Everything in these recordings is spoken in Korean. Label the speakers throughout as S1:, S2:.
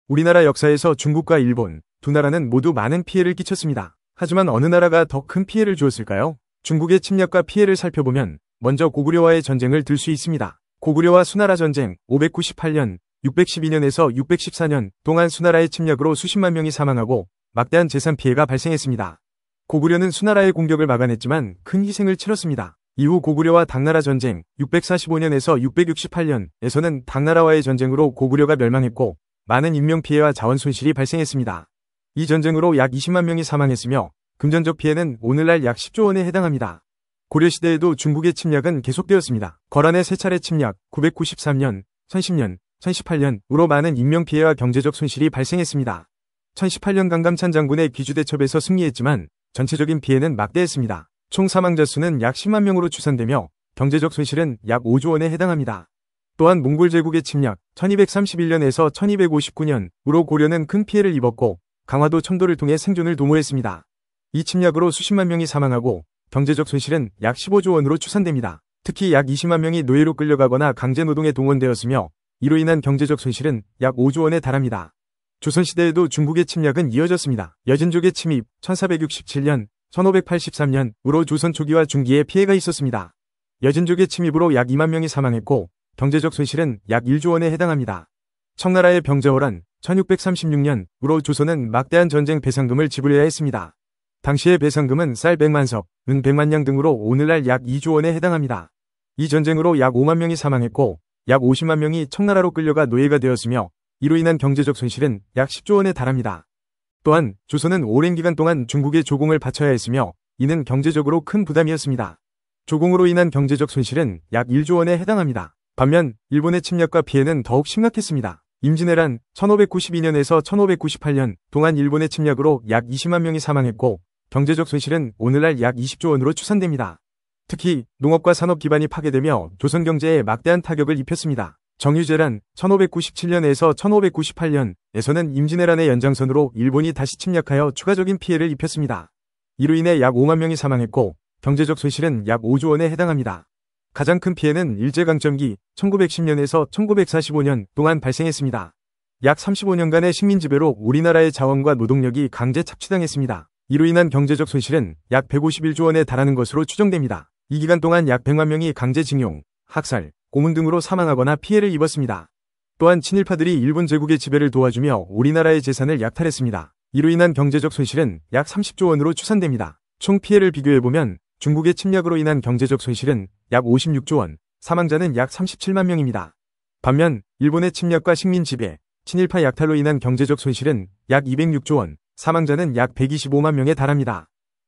S1: 우리나라 역사에서 중국과 일본 두 나라는 모두 많은 피해를 끼쳤습니다. 하지만 어느 나라가 더 큰 피해를 주었을까요? 중국의 침략과 피해를 살펴보면 먼저 고구려와의 전쟁을 들 수 있습니다. 고구려와 수나라 전쟁 598년, 612년에서 614년 동안 수나라의 침략으로 수십만 명이 사망하고 막대한 재산 피해가 발생했습니다. 고구려는 수나라의 공격을 막아냈지만 큰 희생을 치렀습니다. 이후 고구려와 당나라 전쟁 645년에서 668년에서는 당나라와의 전쟁으로 고구려가 멸망했고 많은 인명피해와 자원 손실이 발생했습니다. 이 전쟁으로 약 20만 명이 사망했으며 금전적 피해는 오늘날 약 10조 원에 해당합니다. 고려시대에도 중국의 침략은 계속되었습니다. 거란의 세 차례 침략 993년, 1010년, 1018년으로 많은 인명피해와 경제적 손실이 발생했습니다. 1018년 강감찬 장군의 귀주대첩에서 승리했지만 전체적인 피해는 막대했습니다. 총 사망자 수는 약 10만 명으로 추산되며 경제적 손실은 약 5조 원에 해당합니다. 또한 몽골 제국의 침략 1231년에서 1259년으로 고려는 큰 피해를 입었고 강화도 천도를 통해 생존을 도모했습니다. 이 침략으로 수십만 명이 사망하고 경제적 손실은 약 15조 원으로 추산됩니다. 특히 약 20만 명이 노예로 끌려가거나 강제노동에 동원되었으며 이로 인한 경제적 손실은 약 5조 원에 달합니다. 조선시대에도 중국의 침략은 이어졌습니다. 여진족의 침입 1467년, 1583년으로 조선 초기와 중기에 피해가 있었습니다. 여진족의 침입으로 약 2만 명이 사망했고 경제적 손실은 약 1조 원에 해당합니다. 청나라의 병자호란 1636년으로 조선은 막대한 전쟁 배상금을 지불해야 했습니다. 당시의 배상금은 쌀 100만 석, 은 100만 냥 등으로 오늘날 약 2조 원에 해당합니다. 이 전쟁으로 약 5만 명이 사망했고 약 50만 명이 청나라로 끌려가 노예가 되었으며 이로 인한 경제적 손실은 약 10조 원에 달합니다. 또한 조선은 오랜 기간 동안 중국의 조공을 바쳐야 했으며 이는 경제적으로 큰 부담이었습니다. 조공으로 인한 경제적 손실은 약 1조 원에 해당합니다. 반면 일본의 침략과 피해는 더욱 심각했습니다. 임진왜란 1592년에서 1598년 동안 일본의 침략으로 약 20만 명이 사망했고 경제적 손실은 오늘날 약 20조 원으로 추산됩니다. 특히 농업과 산업 기반이 파괴되며 조선 경제에 막대한 타격을 입혔습니다. 정유재란 1597년에서 1598년에서는 임진왜란의 연장선으로 일본이 다시 침략하여 추가적인 피해를 입혔습니다. 이로 인해 약 5만 명이 사망했고 경제적 손실은 약 5조 원에 해당합니다. 가장 큰 피해는 일제강점기 1910년에서 1945년 동안 발생했습니다. 약 35년간의 식민지배로 우리나라의 자원과 노동력이 강제 착취당했습니다. 이로 인한 경제적 손실은 약 151조 원에 달하는 것으로 추정됩니다. 이 기간 동안 약 100만 명이 강제징용, 학살, 고문 등으로 사망하거나 피해를 입었습니다. 또한 친일파들이 일본 제국의 지배를 도와주며 우리나라의 재산을 약탈했습니다. 이로 인한 경제적 손실은 약 30조 원으로 추산됩니다. 총 피해를 비교해보면 중국의 침략으로 인한 경제적 손실은 약 56조 원, 사망자는 약 37만 명입니다. 반면 일본의 침략과 식민 지배, 친일파 약탈로 인한 경제적 손실은 약 206조 원, 사망자는 약 125만 명에 달합니다.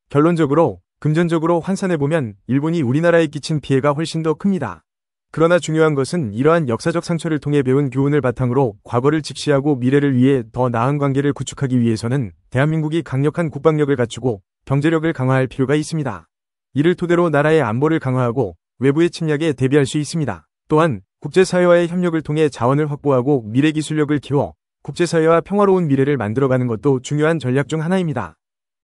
S1: 결론적으로 금전적으로 환산해보면 일본이 우리나라에 끼친 피해가 훨씬 더 큽니다. 그러나 중요한 것은 이러한 역사적 상처를 통해 배운 교훈을 바탕으로 과거를 직시하고 미래를 위해 더 나은 관계를 구축하기 위해서는 대한민국이 강력한 국방력을 갖추고 경제력을 강화할 필요가 있습니다. 이를 토대로 나라의 안보를 강화하고 외부의 침략에 대비할 수 있습니다. 또한 국제사회와의 협력을 통해 자원을 확보하고 미래기술력을 키워 국제사회와 평화로운 미래를 만들어가는 것도 중요한 전략 중 하나입니다.